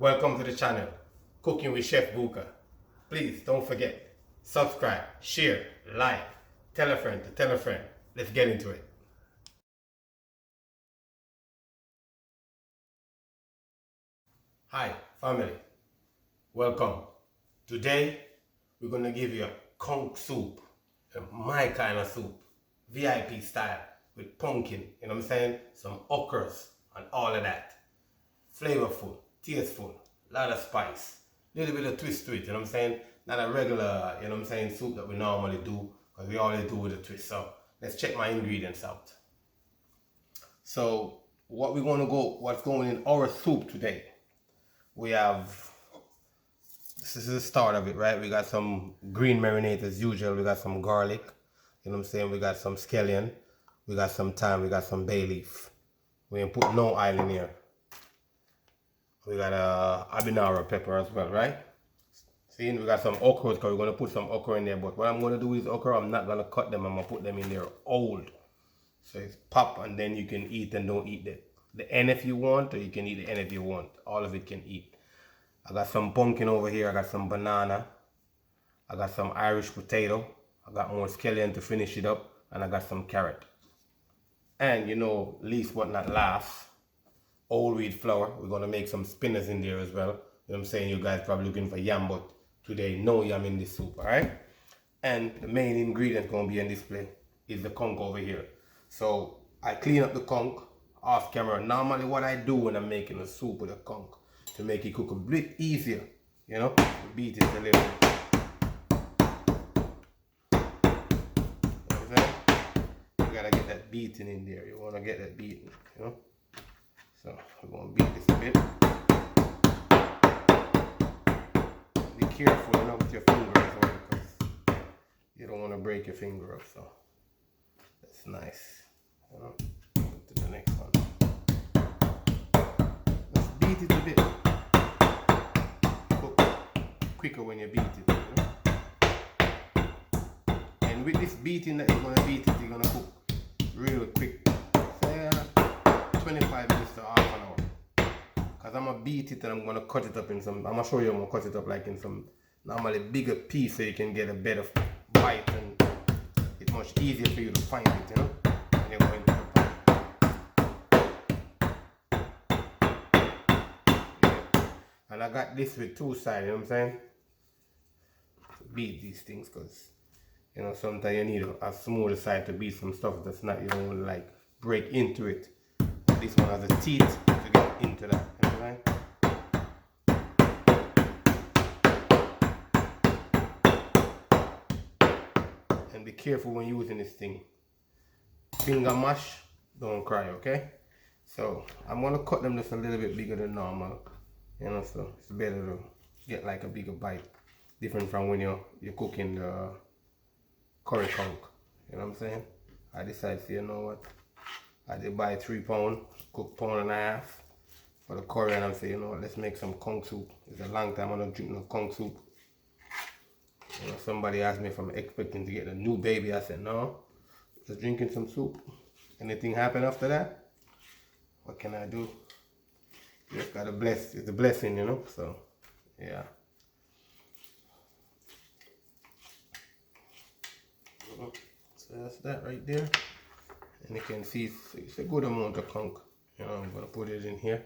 Welcome to the channel, Cooking with Chef Bouka. Please don't forget, subscribe, share, like, tell a friend to tell a friend. Let's get into it. Hi, family. Welcome. Today, we're going to give you a conch soup, my kind of soup, VIP style, with pumpkin, you know what I'm saying? Some okras and all of that. Flavorful, tasteful, lot of spice, little bit of twist to it, you know what I'm saying? Not a regular, you know what I'm saying, soup that we normally do, because we always do with a twist. So let's check my ingredients out. So what's going in our soup today? We have, this is the start of it, right? We got some green marinade as usual. We got some garlic, you know what I'm saying? We got some scallion, we got some thyme, we got some bay leaf. We ain't put no oil in here. We got a habanero pepper as well, right? See, we got some okra, because we're going to put some okra in there. But what I'm going to do is okra, I'm not going to cut them. I'm going to put them in there old. So it's pop, and then you can eat and don't eat the end if you want, or you can eat the end if you want. All of it can eat. I got some pumpkin over here. I got some banana. I got some Irish potato. I got more scallion to finish it up. And I got some carrot. And you know, least but not last, whole wheat flour. We're going to make some spinners in there as well. You know what I'm saying? You guys probably looking for yam, but today no yam in this soup, alright? And the main ingredient going to be in display is the conch over here. So I clean up the conch off camera. Normally what I do when I'm making a soup with a conch, to make it cook a bit easier, you know, beat it a little bit. You know what I'm saying? You gotta get that beating in there. You wanna get that beating, you know? So we're gonna beat this a bit. Be careful, you know, with your finger as well, because you don't want to break your finger up. So that's nice. You know, go to the next one. Let's beat it a bit. Cook quicker when you beat it. You know? And with this beating that you're gonna beat it, you're gonna cook real quick. 25 minutes to half an hour, because I'm gonna beat it and I'm gonna cut it up in some, I'm gonna show you, I'm gonna cut it up like in some normally bigger piece, so you can get a better bite, and it's much easier for you to find it, you know, when you're going to the pan. Yeah. And I got this with two sides, you know what I'm saying? To beat these things, because you know sometimes you need a smaller side to beat some stuff that's not, you don't want to like break into it. This one has a teeth to get into that, you know what I mean? And be careful when using this thing. Finger mash, don't cry, okay? So I'm gonna cut them just a little bit bigger than normal, you know, so it's better to get like a bigger bite, different from when you're cooking the curry conch, you know what I'm saying? I decided, you know what, I did buy 3 pounds, cook 1.5 pounds for the curry, and I'm saying, you know what, let's make some conch soup. It's a long time I don't drink no conch soup. You know, somebody asked me if I'm expecting to get a new baby. I said, no, just drinking some soup. Anything happen after that? What can I do? You just gotta bless, it's a blessing, you know, so, yeah. So that's that right there. And you can see it's a good amount of conch. You know, I'm gonna put it in here.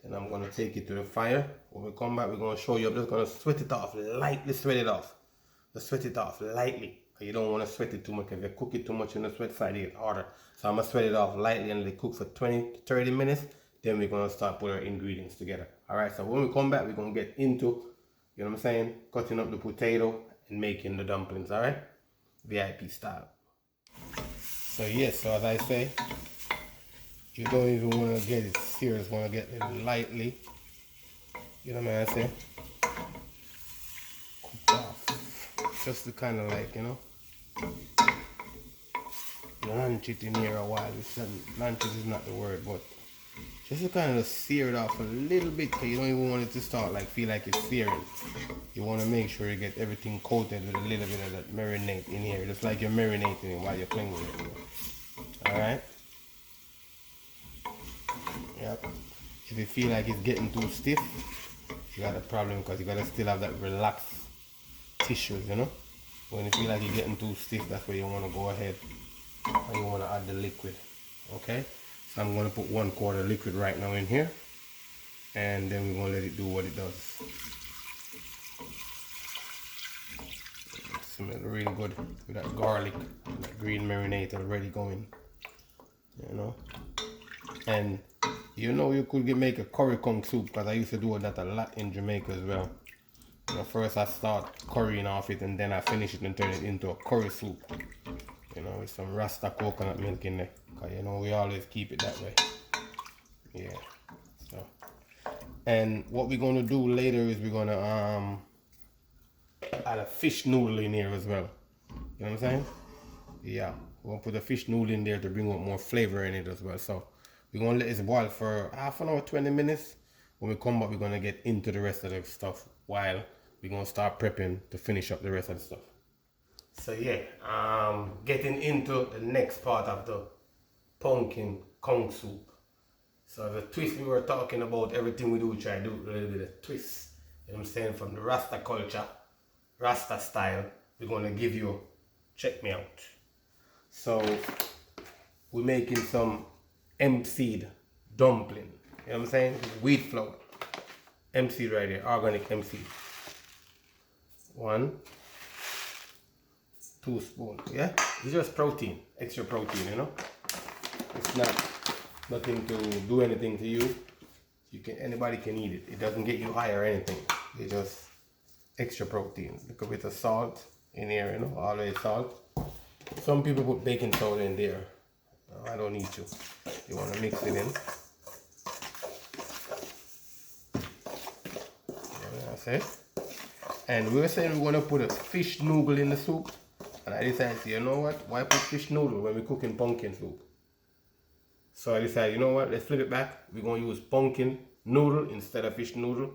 Then I'm gonna take it to the fire. When we come back, we're gonna show you. I'm just gonna sweat it off, lightly sweat it off. Just sweat it off lightly. You don't want to sweat it too much. If you cook it too much in the sweat side, it get harder. So I'm gonna sweat it off lightly and let it cook for 20 to 30 minutes. Then we're gonna start putting our ingredients together. Alright, so when we come back, we're gonna get into, you know what I'm saying, cutting up the potato and making the dumplings, alright? VIP style. So yes, so as I say, you don't even want to get it serious, want to get it lightly, you know what I say, cooked off, just to kind of like, you know, lunch it in here a while. Lunch is not the word, but just to kind of sear it off a little bit, because you don't even want it to start like feel like it's searing. You want to make sure you get everything coated with a little bit of that marinade in here, just like you're marinating it while you're playing with it. Alright? Yep. If you feel like it's getting too stiff, you got a problem because you gotta still have that relaxed tissues, you know. When you feel like you're getting too stiff, that's where you want to go ahead and you want to add the liquid. Okay, so I'm going to put 1/4 liquid right now in here, and then we're going to let it do what it does. It smells really good with that garlic, that green marinade already going, you know. And you know, you could make a curry conch soup, because I used to do that a lot in Jamaica as well. You know, first I start currying off it, and then I finish it and turn it into a curry soup. You know, with some Rasta coconut milk in there. Because, you know, we always keep it that way. Yeah. So, and what we're going to do later is we're going to add a fish noodle in here as well. You know what I'm saying? Yeah. We're going to put a fish noodle in there to bring out more flavor in it as well. So, we're going to let this boil for half an hour, 20 minutes. When we come back, we're going to get into the rest of the stuff while we're going to start prepping to finish up the rest of the stuff. So yeah, getting into the next part of the pumpkin conch soup. So the twist we were talking about, everything we do, we try to do a little bit of twist. You know what I'm saying? From the Rasta culture, Rasta style, we're going to give you, check me out. So we're making some hemp seed dumpling. You know what I'm saying? Wheat flour. Hemp seed right here, organic hemp seed. 1, 2 spoons, yeah? It's just protein, extra protein, you know? It's not nothing to do anything to you. Anybody can eat it. It doesn't get you high or anything. It's just extra protein. Look a bit of salt in here, you know, always salt. Some people put baking soda in there. No, I don't need to. You want to mix it in. Yeah, that's it. And we were saying we're going to put a fish noodle in the soup. And I decided, you know what? Why put fish noodle when we're cooking pumpkin soup? So I decided, you know what? Let's flip it back. We're going to use pumpkin noodle instead of fish noodle.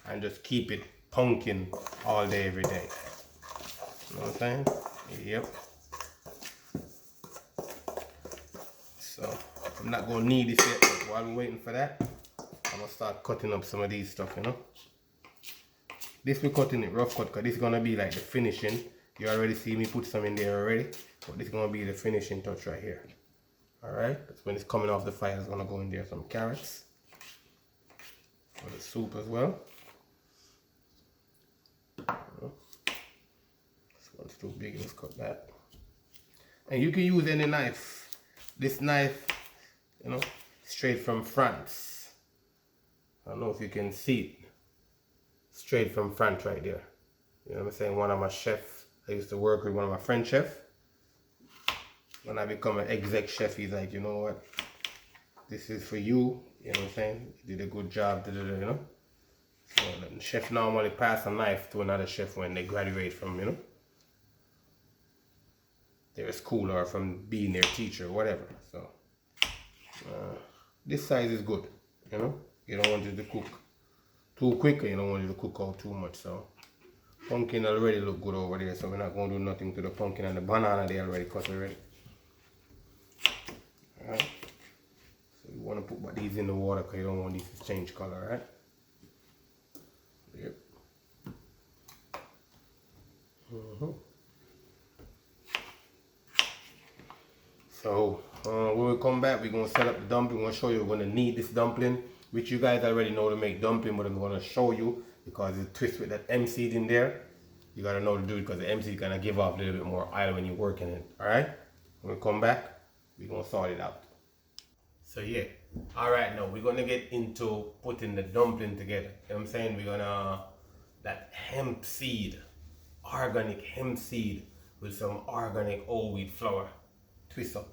And just keep it pumpkin all day, every day. You know what I'm saying? Yep. So I'm not going to need this yet. But while we're waiting for that, I'm going to start cutting up some of these stuff, you know. This we're cutting it rough cut, because this is going to be like the finishing. You already see me put some in there already. But this is going to be the finishing touch right here. Alright, that's when it's coming off the fire. It's going to go in there some carrots. For the soup as well. This one's too big, let's cut that. And you can use any knife. This knife, you know, straight from France. I don't know if you can see it. Straight from France right there. You know what I'm saying? One of my chefs, I used to work with one of my French chefs. When I become an exec chef, he's like, you know what? This is for you. You know what I'm saying? You did a good job, you know? So the chef normally pass a knife to another chef when they graduate from, you know, their school or from being their teacher, whatever. So this size is good, you know? You don't want it to cook too quick, and you don't want it to cook out too much. So pumpkin already look good over there, so we're not going to do nothing to the pumpkin, and the banana they already cut already. Alright, so you want to put these in the water because you don't want these to change color, right? Yep. So when we come back, we're going to set up the dumpling. We're going to show you we're going to knead this dumpling, which you guys already know to make dumpling, but I'm going to show you because it's twist with that hemp seed in there. You got to know to do it because the hemp seed kind of give off a little bit more oil when you're working it. Alright, when we come back, we're going to sort it out. So yeah, alright, now we're going to get into putting the dumpling together. You know what I'm saying? We're going to, that hemp seed, organic hemp seed with some organic whole wheat flour. Twist up.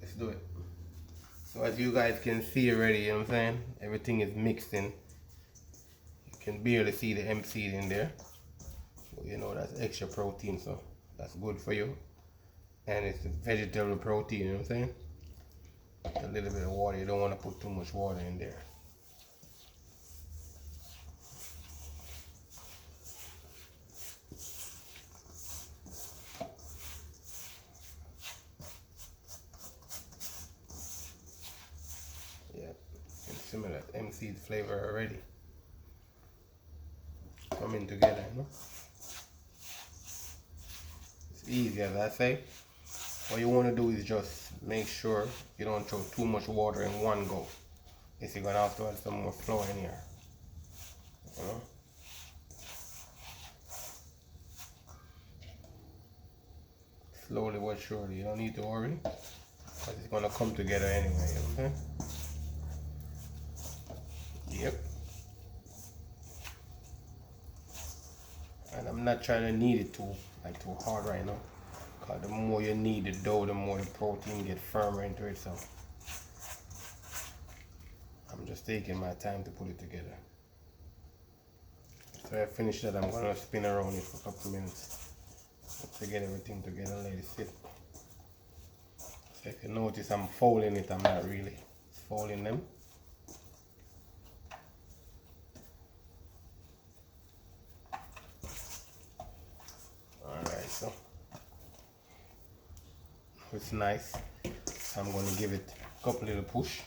Let's do it. So as you guys can see already, you know what I'm saying? Everything is mixed in. You can barely see the hemp seed in there. But you know that's extra protein, so that's good for you. And it's vegetable protein, you know what I'm saying? A little bit of water. You don't want to put too much water in there. Yeah. Smell that hemp seed flavor already coming together, you know. It's easy, as I say. What you want to do is just make sure you don't throw too much water in one go. If you're gonna have to add some more flour in here, you know. Slowly but surely. You don't need to worry, because it's gonna come together anyway. You know what I'm saying? Yep. And I'm not trying to knead it too hard right now, because the more you knead the dough, the more the protein get firmer into it. So I'm just taking my time to put it together. So I finish that, I'm gonna spin around it for a couple of minutes to get everything together and let it sit. So if you notice I'm folding it, I'm not really folding them. Alright, so it's nice. So I'm gonna give it a couple little push.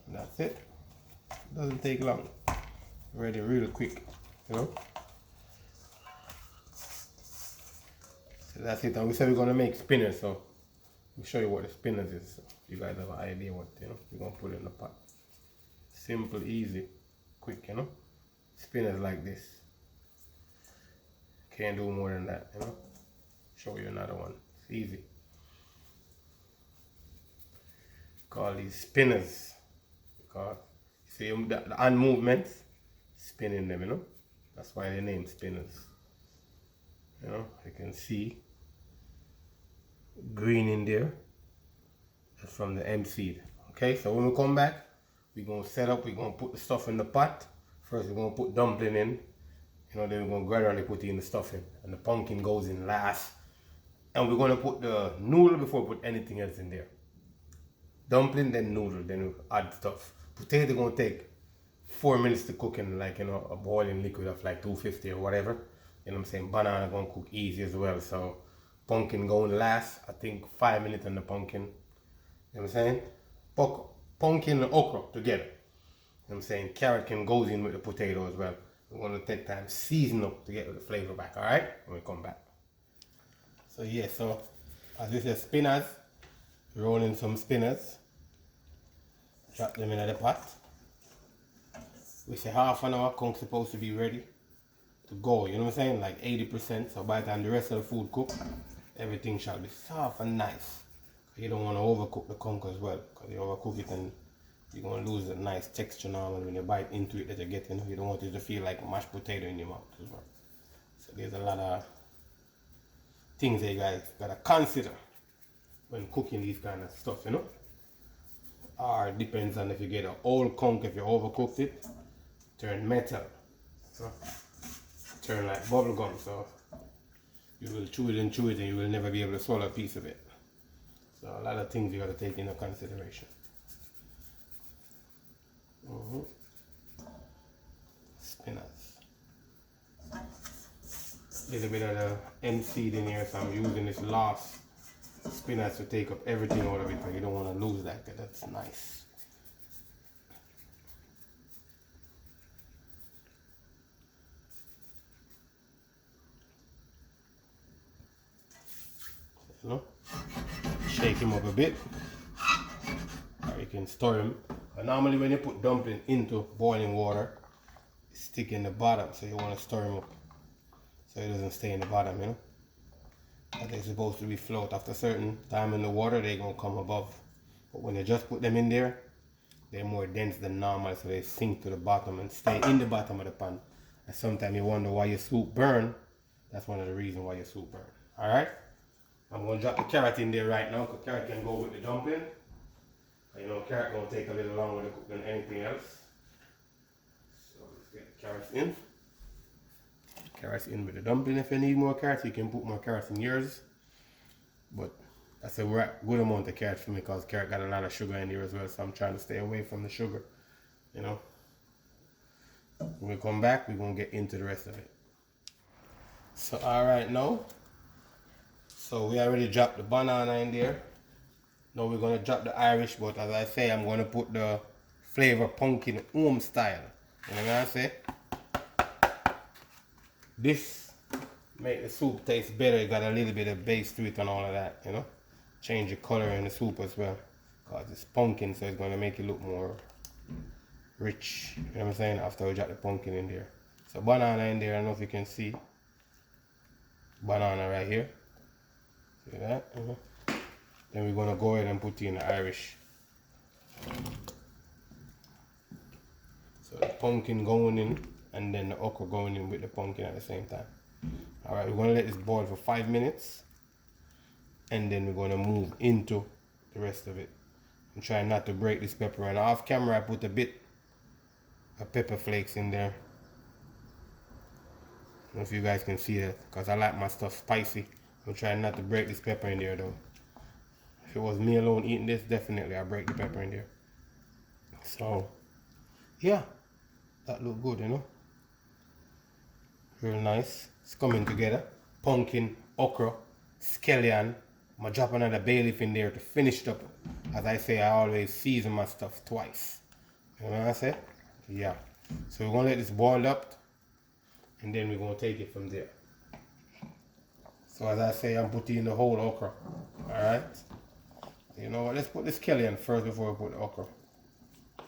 And that's it. Doesn't take long. Ready really quick, you know. So that's it. And we said we're gonna make spinners, so we'll show you what the spinners is, so you guys have an idea what, you know, you're gonna put it in the pot. Simple, easy, quick, you know. Spinners like this. Can't do more than that, you know. Show you another one. It's easy. Call these spinners because see the hand movements, spinning them, you know. That's why they name spinners. You know, you can see green in there. That's from the hemp seed. Okay, so when we come back, we're gonna set up, we're gonna put the stuff in the pot. First we're gonna put dumpling in, you know, then we're gonna gradually put in the stuffing, and the pumpkin goes in last. And we're gonna put the noodle before we put anything else in there. Dumpling, then noodle, then we add stuff. Potato gonna take 4 minutes to cook in, like, you know, a boiling liquid of like 250 or whatever. You know what I'm saying? Banana gonna cook easy as well. So pumpkin going last, I think 5 minutes on the pumpkin. You know what I'm saying? Pumpkin and okra together. You know what I'm saying? Carrot can go in with the potato as well. We're gonna take time, season up to get the flavor back, alright? When we come back. So yeah, so as we said, spinners, roll in some spinners. Drop them in the pot. We say half an hour, Conch supposed to be ready to go, you know what I'm saying? Like 80%, so by the time the rest of the food cook, everything shall be soft and nice. You don't want to overcook the conch as well, because you overcook it and you're going to lose the nice texture normally when you bite into it that you're getting. You don't want it to feel like mashed potato in your mouth as well. So there's a lot of things that you guys got to consider when cooking these kind of stuff, you know? Or it depends on if you get an old conch, if you overcooked it, turn metal, so turn like bubble gum, so you will chew it and you will never be able to swallow a piece of it. So a lot of things you got to take into consideration. Spinners. Little bit of the hemp seed in here, so I'm using this last spinach to take up everything out of it, but you don't want to lose that, because that's nice. You know, shake him up a bit, or you can stir him. But normally when you put dumpling into boiling water, it's stick in the bottom, so you want to stir him up so it doesn't stay in the bottom, you know. But they're supposed to be float. After a certain time in the water, they're gonna come above. But when you just put them in there, they're more dense than normal, so they sink to the bottom and stay in the bottom of the pan. And sometimes you wonder why your soup burn. That's one of the reasons why your soup burn. Alright? I'm gonna drop the carrot in there right now, because carrot can go with the dumpling. You know, carrot gonna take a little longer to cook than anything else. So let's get the carrots in. Carrots in with the dumpling. If you need more carrots, you can put more carrots in yours. But that's a good amount of carrots for me, because carrot got a lot of sugar in there as well. So I'm trying to stay away from the sugar, you know. When we come back, we're gonna get into the rest of it. So alright now, So we already dropped the banana in there. Now we're gonna drop the Irish, but as I say, I'm gonna put the flavor pumpkin home style. You know what I say? This make the soup taste better. It got a little bit of base to it and all of that, you know. Change the color in the soup as well. Cause it's pumpkin, so it's gonna make it look more rich. You know what I'm saying? After we drop the pumpkin in there. So banana in there, I don't know if you can see. Banana right here. See that? Then we're gonna go ahead and put in the Irish. So the pumpkin going in and then the okra going in with the pumpkin at the same time. Alright, we're gonna let this boil for 5 minutes and then we're gonna move into the rest of it. I'm trying not to break this pepper, and off camera I put a bit of pepper flakes in there. I don't know if you guys can see that, because I like my stuff spicy. I'm trying not to break this pepper in there though. If it was me alone eating this, definitely I'd break the pepper in there. So, yeah, that look good, you know. Real nice. It's coming together. Pumpkin, okra, scallion. I'm gonna drop another bay leaf in there to finish it up. As I say, I always season my stuff twice. You know what I say? Yeah. So we're gonna let this boil up and then we're gonna take it from there. So as I say, I'm putting in the whole okra. Alright? You know what, let's put the scallion first before we put the okra.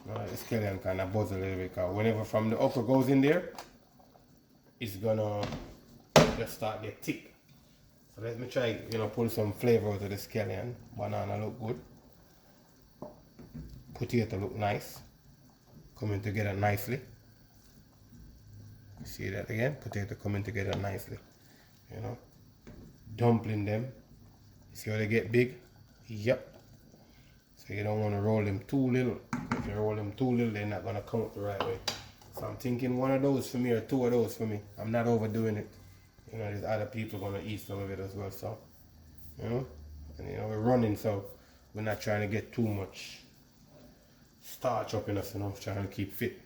Alright, the scallion kind of buzz a little bit, because whenever from the okra goes in there, it's gonna just start get thick. So let me try, you know, pull some flavor out of the scallion. Banana look good. Potato look nice. Coming together nicely. See that again? Potato coming together nicely. You know. Dumpling them. See how they get big? Yep. So you don't want to roll them too little. If you roll them too little, they're not gonna come out the right way. So I'm thinking one of those for me or two of those for me. I'm not overdoing it. You know, there's other people gonna eat some of it as well, so, you know, and you know, we're running, so we're not trying to get too much starch up in us, you know, trying to keep fit.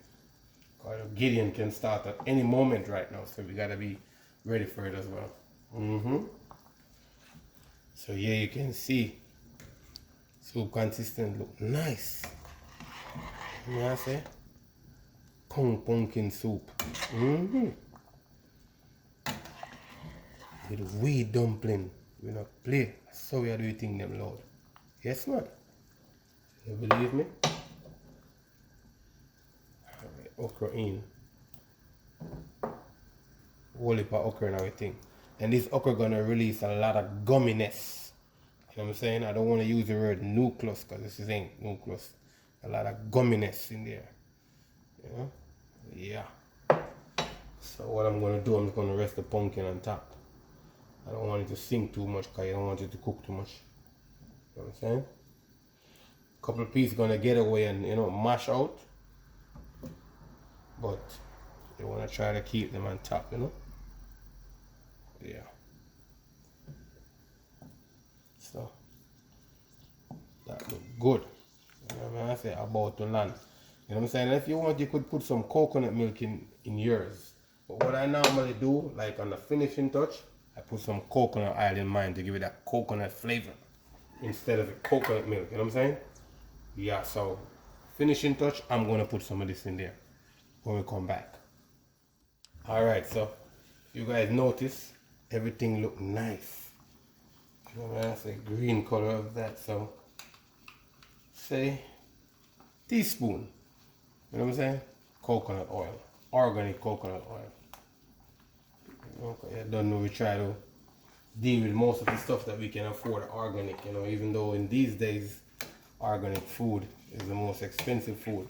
Because Gideon can start at any moment right now, so we gotta be ready for it as well. So yeah, you can see, soup consistent look nice. You know what I say? Pumpkin soup. With wheat dumpling. We not play. So we are doing things them Lord. Yes man. You believe me? Alright, okra in. Whole heap of okra and everything. And this okra gonna release a lot of gumminess. You know what I'm saying? I don't want to use the word nucleus because this ain't nucleus. A lot of gumminess in there. You know? Yeah. So what I'm gonna do, I'm just gonna rest the pumpkin on top. I don't want it to sink too much because I don't want it to cook too much. You know what I'm saying? A couple of pieces gonna get away and, you know, mash out. But you wanna try to keep them on top, you know? Yeah. So that look good. You know what I say? About to land. You know what I'm saying? And if you want, you could put some coconut milk in yours. But what I normally do, like on the finishing touch, I put some coconut oil in mine to give it that coconut flavor instead of the coconut milk. You know what I'm saying? Yeah, so finishing touch, I'm going to put some of this in there when we come back. Alright, so you guys notice everything look nice. You know what I say? Green color of that, so say teaspoon. You know what I'm saying? Coconut oil. Organic coconut oil. Okay, I don't know, we try to deal with most of the stuff that we can afford organic, you know, even though in these days organic food is the most expensive food.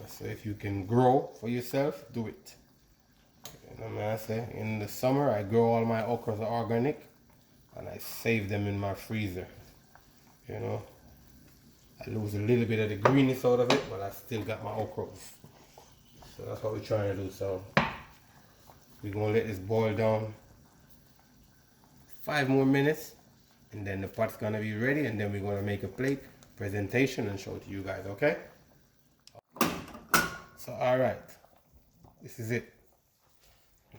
So if you can grow for yourself, do it. You know what I say? In the summer I grow all my okras organic and I save them in my freezer. You know, I lose a little bit of the greenness out of it, but I still got my okras. So that's what we're trying to do. So we're gonna let this boil down 5 more minutes and then the pot's gonna be ready, and then we're gonna make a plate presentation and show it to you guys, okay? So alright, this is it.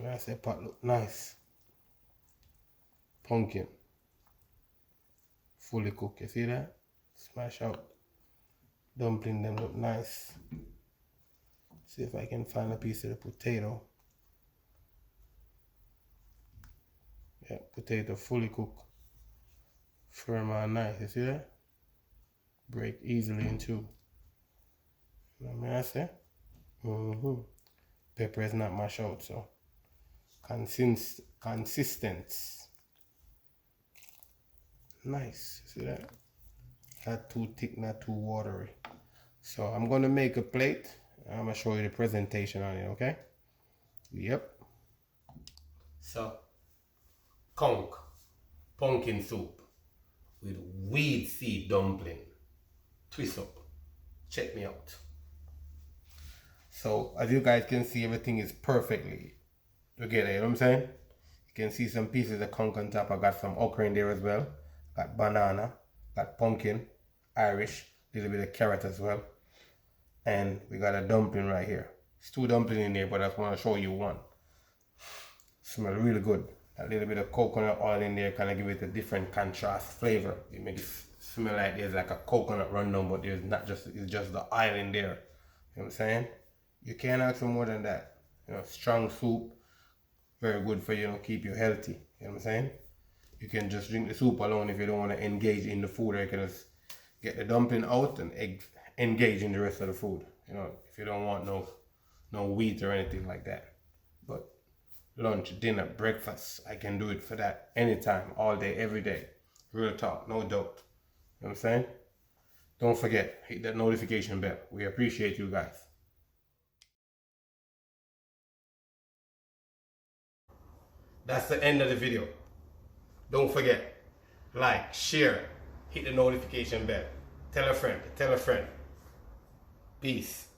I say pot look nice. Pumpkin, fully cooked. You see that? Smash out. Dumpling them look nice. See if I can find a piece of the potato. Yeah, potato fully cooked. Firm and nice. You see that? Break easily in two. You know what I say? Pepper is not mashed out, so consistent. Nice. See that? Not too thick, not too watery. So I'm gonna make a plate. I'm gonna show you the presentation on it, okay? Yep. So, conch, pumpkin soup with weed seed dumpling. Twist up. Check me out. So, as you guys can see, everything is perfectly together, you know what I'm saying? You can see some pieces of conch on top. I got some okra in there as well. Got banana, got pumpkin, Irish, a little bit of carrot as well. And we got a dumpling right here. It's two dumplings in there, but I just want to show you one. Smell really good. A little bit of coconut oil in there kind of give it a different contrast flavor. It makes it smell like there's like a coconut rundown, but there's not just, it's just the oil in there. You know what I'm saying? You can't ask for more than that. You know, strong soup, very good for you, know, keep you healthy. You know what I'm saying? You can just drink the soup alone if you don't want to engage in the food, or you can just get the dumpling out and engage in the rest of the food. You know, if you don't want no wheat or anything like that. But lunch, dinner, breakfast, I can do it for that anytime, all day, every day. Real talk, no doubt. You know what I'm saying? Don't forget, hit that notification bell. We appreciate you guys. That's the end of the video. Don't forget, like, share, hit the notification bell. Tell a friend, tell a friend. Peace.